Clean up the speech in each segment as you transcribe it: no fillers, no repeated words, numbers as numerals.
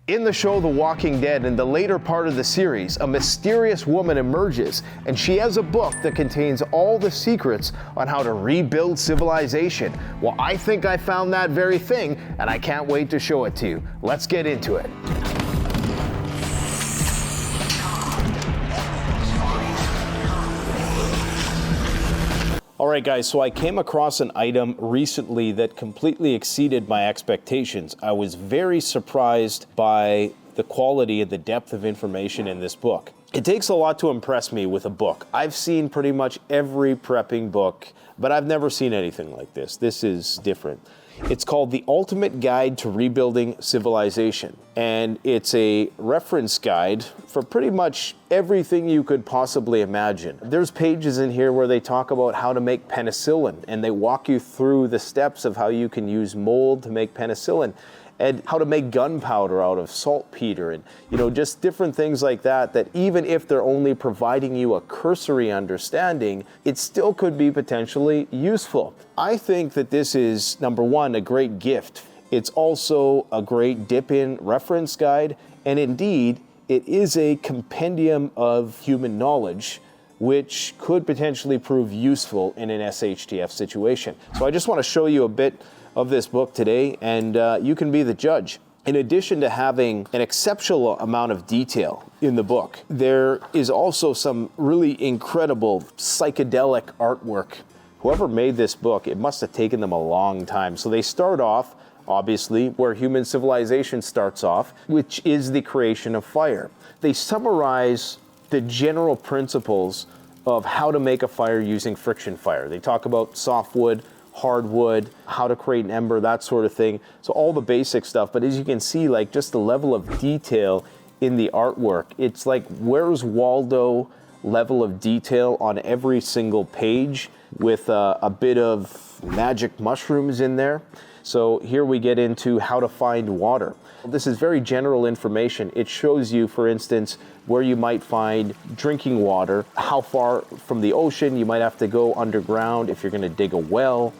In the show The Walking Dead, in the later part of the series, a mysterious woman emerges, and she has a book that contains all the secrets on how to rebuild civilization. Well, I think I found that very thing, and I can't wait to show it to you. Let's get into it. All right, guys, so I came across an item recently that completely exceeded my expectations. I was very surprised by the quality and the depth of information in this book. It takes a lot to impress me with a book. I've seen pretty much every prepping book, but I've never seen anything like this. This is different. It's called The Ultimate Guide to Rebuilding Civilization, and it's a reference guide for pretty much everything you could possibly imagine. There's pages in here where they talk about how to make penicillin, and they walk you through the steps of how you can use mold to make penicillin, and how to make gunpowder out of saltpeter, and just different things like that, that even if they're only providing you a cursory understanding, it still could be potentially useful. I think that this is, number one, a great gift. It's also a great dip-in reference guide, and indeed, it is a compendium of human knowledge which could potentially prove useful in an SHTF situation. So I just want to show you a bit of this book today, and you can be the judge. In addition to having an exceptional amount of detail in the book, there is also some really incredible psychedelic artwork. Whoever made this book, it must have taken them a long time. So they start off, obviously, where human civilization starts off, which is the creation of fire. They summarize the general principles of how to make a fire using friction fire. They talk about softwood, hardwood, how to create an ember, that sort of thing. So all the basic stuff, but as you can see, like just the level of detail in the artwork, it's like Where's Waldo level of detail on every single page with a bit of magic mushrooms in there. So here we get into how to find water. This is very general information. It shows you, for instance, where you might find drinking water, how far from the ocean you might have to go underground if you're going to dig a well.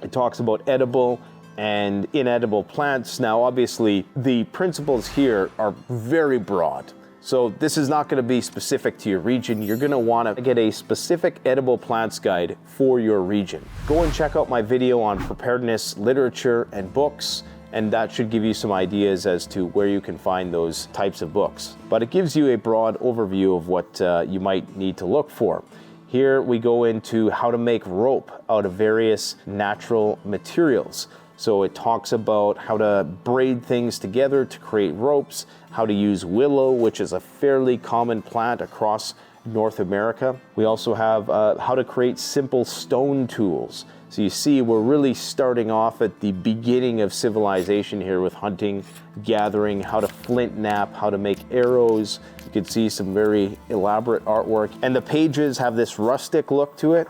It talks about edible and inedible plants. Now, obviously, the principles here are very broad. So this is not going to be specific to your region. You're going to want to get a specific edible plants guide for your region. Go and check out my video on preparedness, literature, and books, and that should give you some ideas as to where you can find those types of books. But it gives you a broad overview of what you might need to look for. Here we go into how to make rope out of various natural materials. So it talks about how to braid things together to create ropes, how to use willow, which is a fairly common plant across North America. We also have how to create simple stone tools. So you see, we're really starting off at the beginning of civilization here with hunting, gathering, how to flint knap, how to make arrows. You can see some very elaborate artwork. And the pages have this rustic look to it.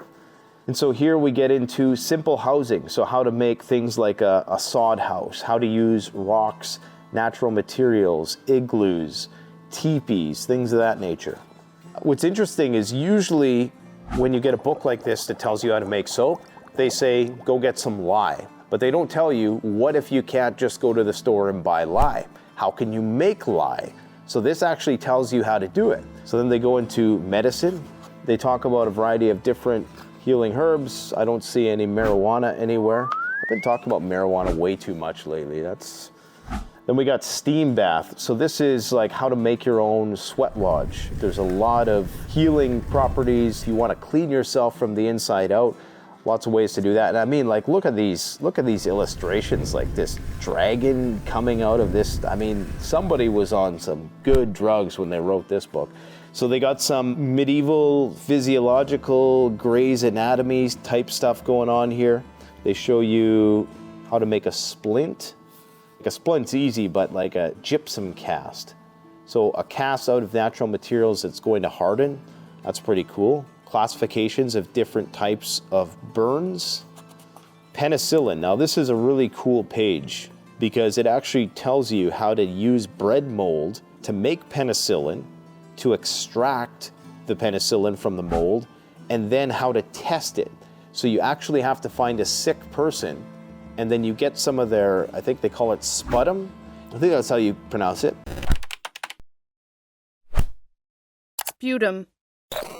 And so here we get into simple housing. So how to make things like a sod house, how to use rocks, natural materials, igloos, teepees, things of that nature. What's interesting is usually when you get a book like this that tells you how to make soap, they say, go get some lye. But they don't tell you, what if you can't just go to the store and buy lye? How can you make lye? So this actually tells you how to do it. So then they go into medicine. They talk about a variety of different healing herbs. I don't see any marijuana anywhere. I've been talking about marijuana way too much lately. Then we got steam bath. So this is like how to make your own sweat lodge. There's a lot of healing properties. You want to clean yourself from the inside out. Lots of ways to do that. And I mean, like, look at these illustrations, like this dragon coming out of this. I mean, somebody was on some good drugs when they wrote this book. So they got some medieval physiological Grey's Anatomy type stuff going on here. They show you how to make a splint. Like a splint's easy, but like a gypsum cast. So a cast out of natural materials that's going to harden. That's pretty cool. Classifications of different types of burns. Penicillin. Now this is a really cool page because it actually tells you how to use bread mold to make penicillin, to extract the penicillin from the mold, and then how to test it. So you actually have to find a sick person, and then you get some of their, I think they call it sputum, I think that's how you pronounce it. Sputum.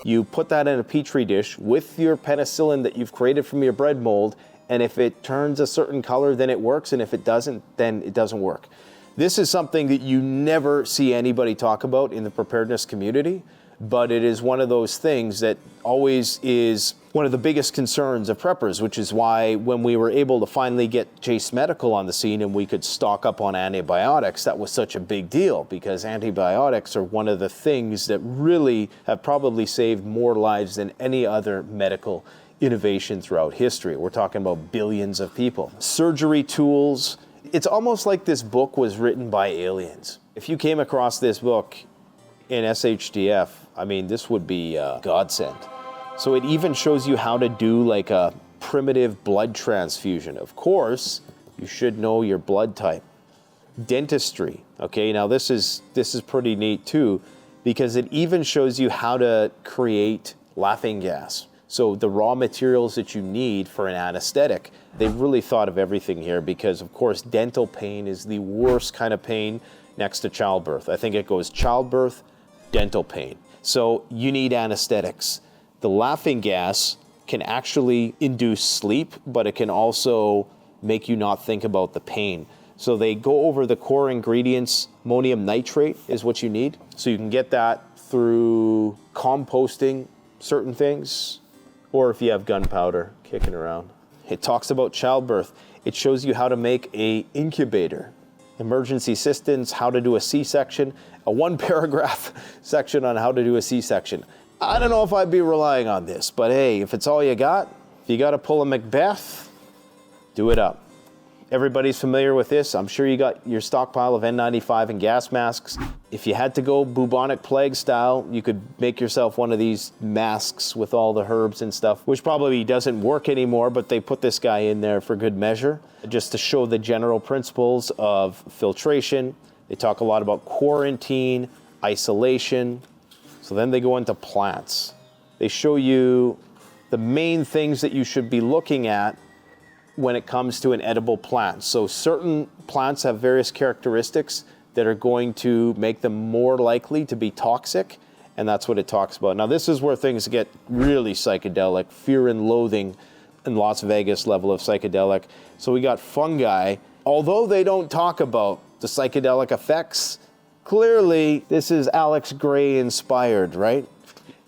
You put that in a petri dish with your penicillin that you've created from your bread mold, and if it turns a certain color, then it works, and if it doesn't, then it doesn't work. This is something that you never see anybody talk about in the preparedness community, but it is one of those things that always is one of the biggest concerns of preppers, which is why when we were able to finally get Chase Medical on the scene and we could stock up on antibiotics, that was such a big deal, because antibiotics are one of the things that really have probably saved more lives than any other medical innovation throughout history. We're talking about billions of people. Surgery tools. It's almost like this book was written by aliens. If you came across this book in SHDF, I mean, this would be a godsend. So it even shows you how to do like a primitive blood transfusion. Of course, you should know your blood type. Dentistry. Okay, now this is pretty neat too, because it even shows you how to create laughing gas. So the raw materials that you need for an anesthetic, they've really thought of everything here, because of course dental pain is the worst kind of pain next to childbirth. I think it goes childbirth, dental pain. So you need anesthetics. The laughing gas can actually induce sleep, but it can also make you not think about the pain. So they go over the core ingredients. Ammonium nitrate is what you need. So you can get that through composting certain things, or if you have gunpowder kicking around. It talks about childbirth. It shows you how to make an incubator, emergency assistance, how to do a C-section, a one-paragraph section on how to do a C-section. I don't know if I'd be relying on this, but hey, if it's all you got, if you got to pull a Macbeth, do it up. Everybody's familiar with this. I'm sure you got your stockpile of N95 and gas masks. If you had to go bubonic plague style, you could make yourself one of these masks with all the herbs and stuff, which probably doesn't work anymore, but they put this guy in there for good measure, just to show the general principles of filtration. They talk a lot about quarantine, isolation. So then they go into plants. They show you the main things that you should be looking at when it comes to an edible plant. So certain plants have various characteristics that are going to make them more likely to be toxic, and that's what it talks about. Now this is where things get really psychedelic, fear and loathing in Las Vegas level of psychedelic. So we got fungi. Although they don't talk about the psychedelic effects, clearly this is Alex Gray inspired, right?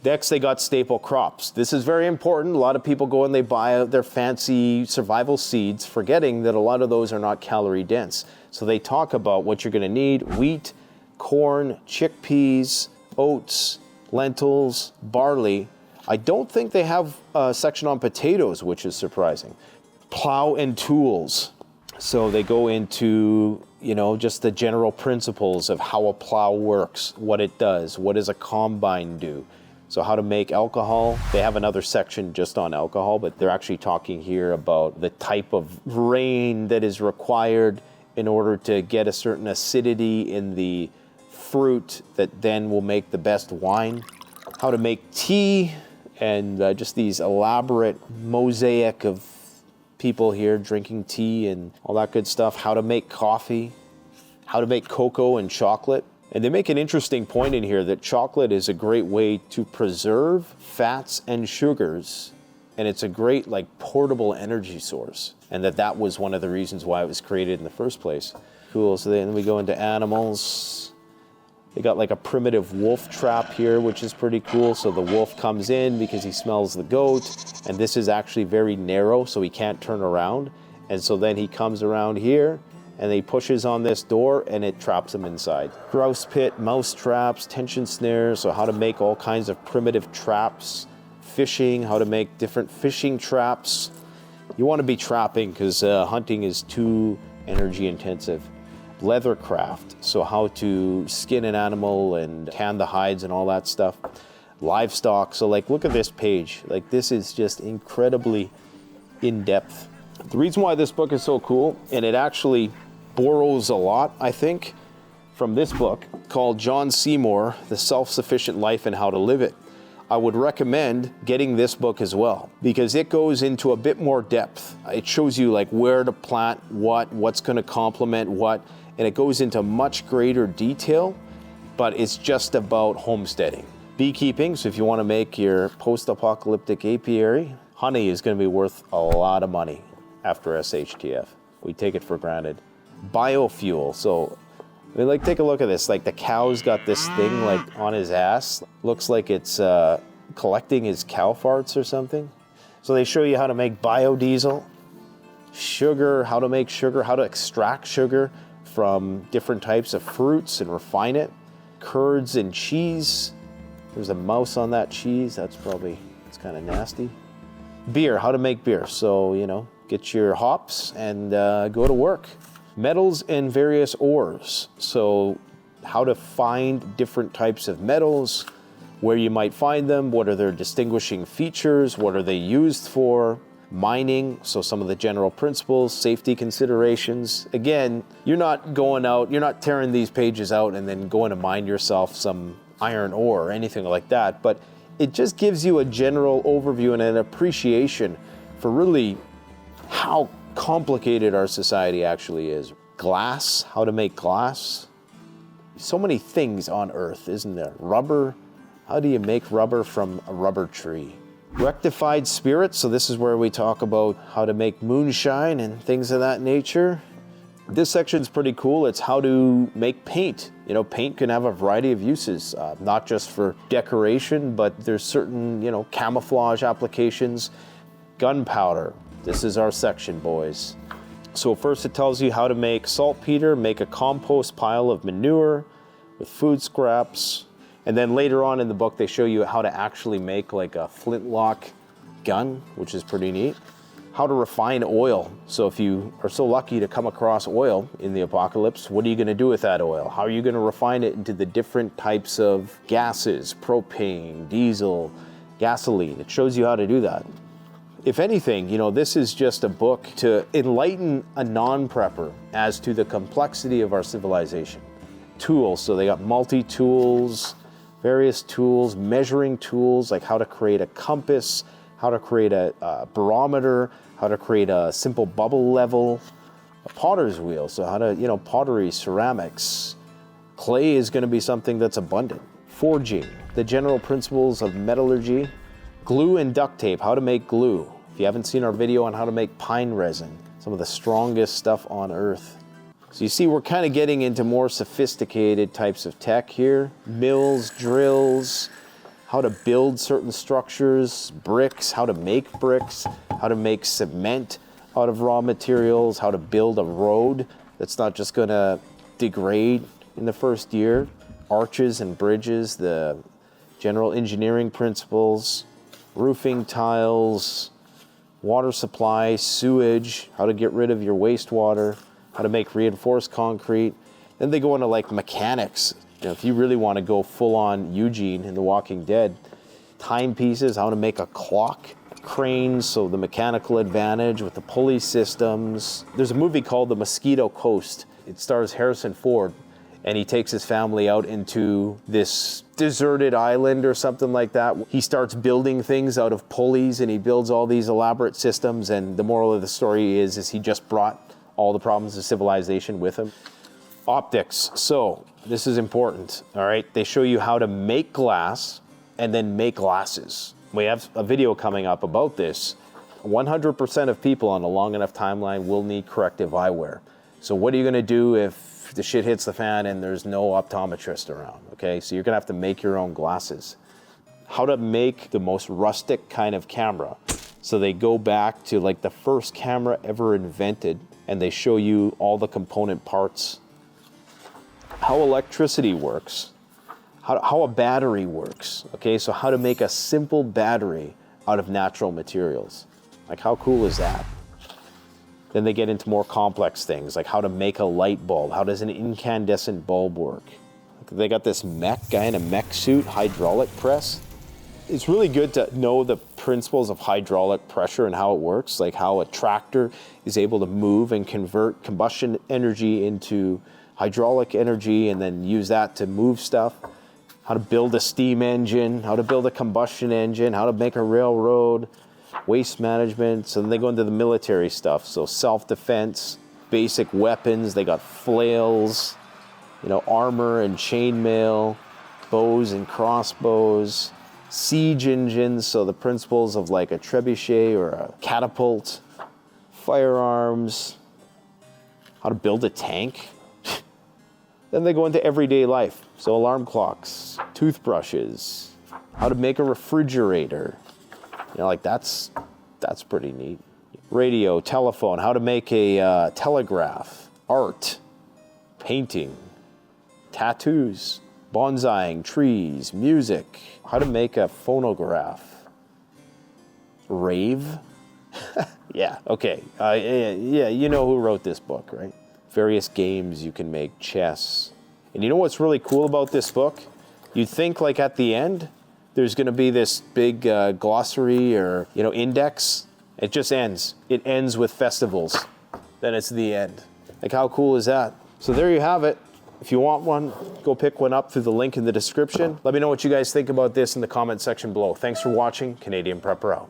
Next, they got staple crops. This is very important. A lot of people go and they buy their fancy survival seeds, forgetting that a lot of those are not calorie dense. So they talk about what you're gonna need: wheat, corn, chickpeas, oats, lentils, barley. I don't think they have a section on potatoes, which is surprising. Plow and tools. So they go into, just the general principles of how a plow works, what it does, what does a combine do. So how to make alcohol. They have another section just on alcohol, but they're actually talking here about the type of rain that is required in order to get a certain acidity in the fruit that then will make the best wine. How to make tea, and just these elaborate mosaic of people here drinking tea and all that good stuff. How to make coffee, how to make cocoa and chocolate. And they make an interesting point in here that chocolate is a great way to preserve fats and sugars, and it's a great portable energy source, and that was one of the reasons why it was created in the first place. Cool. So then we go into animals. They got a primitive wolf trap here, which is pretty cool. So the wolf comes in because he smells the goat, and this is actually very narrow, so he can't turn around. And so then he comes around here and he pushes on this door and it traps him inside. Grouse pit, mouse traps, tension snares, so how to make all kinds of primitive traps. Fishing, how to make different fishing traps. You want to be trapping because hunting is too energy intensive. Leathercraft, so how to skin an animal and tan the hides and all that stuff. Livestock, so look at this page. This is just incredibly in-depth. The reason why this book is so cool, and it actually borrows a lot, I think, from this book called John Seymour, The Self-Sufficient Life and How to Live It. I would recommend getting this book as well, because it goes into a bit more depth. It shows you where to plant what's going to complement what, and it goes into much greater detail, but it's just about homesteading. Beekeeping, so if you want to make your post-apocalyptic apiary, honey is going to be worth a lot of money after SHTF. We take it for granted. Biofuel, so I mean, like, take a look at this. Like, the cow's got this thing like on his ass. Looks like it's collecting his cow farts or something. So they show you how to make biodiesel, sugar, how to make sugar, how to extract sugar from different types of fruits and refine it. Curds and cheese. There's a mouse on that cheese. It's kind of nasty. Beer, how to make beer. So, you know, get your hops and go to work. Metals and various ores. So how to find different types of metals, where you might find them, what are their distinguishing features, what are they used for, mining, so some of the general principles, safety considerations. Again, you're not going out, you're not tearing these pages out and then going to mine yourself some iron ore or anything like that, but it just gives you a general overview and an appreciation for really how complicated our society actually is. Glass, how to make glass. So many things on Earth, isn't there? Rubber, how do you make rubber from a rubber tree? Rectified spirits, so this is where we talk about how to make moonshine and things of that nature. This section's pretty cool. It's how to make paint. You know, paint can have a variety of uses, not just for decoration, but there's certain, you know, camouflage applications. Gunpowder. This is our section, boys. So first it tells you how to make saltpeter, make a compost pile of manure with food scraps. And then later on in the book, they show you how to actually make like a flintlock gun, which is pretty neat. How to refine oil. So if you are so lucky to come across oil in the apocalypse, what are you going to do with that oil? How are you going to refine it into the different types of gases, propane, diesel, gasoline? It shows you how to do that. If anything, you know, this is just a book to enlighten a non-prepper as to the complexity of our civilization. Tools, so they got multi-tools, various tools, measuring tools, like how to create a compass, how to create a barometer, how to create a simple bubble level, a potter's wheel, so how to, you know, pottery, ceramics. Clay is going to be something that's abundant. Forging, the general principles of metallurgy. Glue and duct tape, how to make glue. If you haven't seen our video on how to make pine resin, some of the strongest stuff on earth. So you see, we're kind of getting into more sophisticated types of tech here. Mills, drills, how to build certain structures, bricks, how to make bricks, how to make cement out of raw materials, how to build a road that's not just going to degrade in the first year. Arches and bridges, the general engineering principles. Roofing tiles, water supply, sewage, how to get rid of your wastewater, how to make reinforced concrete. Then they go into like mechanics. You know, if you really want to go full on Eugene in The Walking Dead, timepieces, how to make a clock, cranes, so the mechanical advantage with the pulley systems. There's a movie called The Mosquito Coast. It stars Harrison Ford, and he takes his family out into this deserted island or something like that. He starts building things out of pulleys, and he builds all these elaborate systems, and the moral of the story is he just brought all the problems of civilization with him. Optics, so this is important, all right? They show you how to make glass and then make glasses. We have a video coming up about this. 100% of people on a long enough timeline will need corrective eyewear. So what are you gonna do if the shit hits the fan and there's no optometrist around, okay? So you're gonna have to make your own glasses. How to make the most rustic kind of camera. So they go back to like the first camera ever invented, and they show you all the component parts. How electricity works. How a battery works, okay? So how to make a simple battery out of natural materials. Like, how cool is that? Then they get into more complex things, like how to make a light bulb. How does an incandescent bulb work? They got this mech guy in a mech suit, hydraulic press. It's really good to know the principles of hydraulic pressure and how it works, like how a tractor is able to move and convert combustion energy into hydraulic energy and then use that to move stuff. How to build a steam engine, how to build a combustion engine, how to make a railroad, waste management. So then they go into the military stuff, so self-defense, basic weapons. They got flails, you know, armor and chainmail, bows and crossbows, siege engines, so the principles of like a trebuchet or a catapult, firearms, how to build a tank. Then they go into everyday life, so alarm clocks, toothbrushes, how to make a refrigerator. You know, like that's pretty neat. Radio, telephone, how to make a telegraph, art, painting, tattoos, bonsaiing, trees, music, how to make a phonograph, rave. Yeah, okay. Yeah, you know who wrote this book, right? Various games you can make, chess. And you know what's really cool about this book? You'd think like at the end, there's gonna be this big glossary or, you know, index. It just ends. It ends with festivals. Then it's the end. Like how cool is that? So there you have it. If you want one, go pick one up through the link in the description. Let me know what you guys think about this in the comment section below. Thanks for watching. Canadian Prepper out.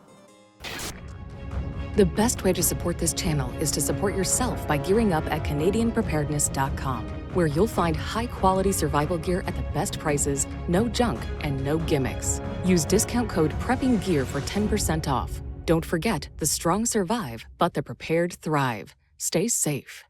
The best way to support this channel is to support yourself by gearing up at CanadianPreparedness.com, where you'll find high-quality survival gear at the best prices, no junk, and no gimmicks. Use discount code PREPPINGGEAR for 10% off. Don't forget, the strong survive, but the prepared thrive. Stay safe.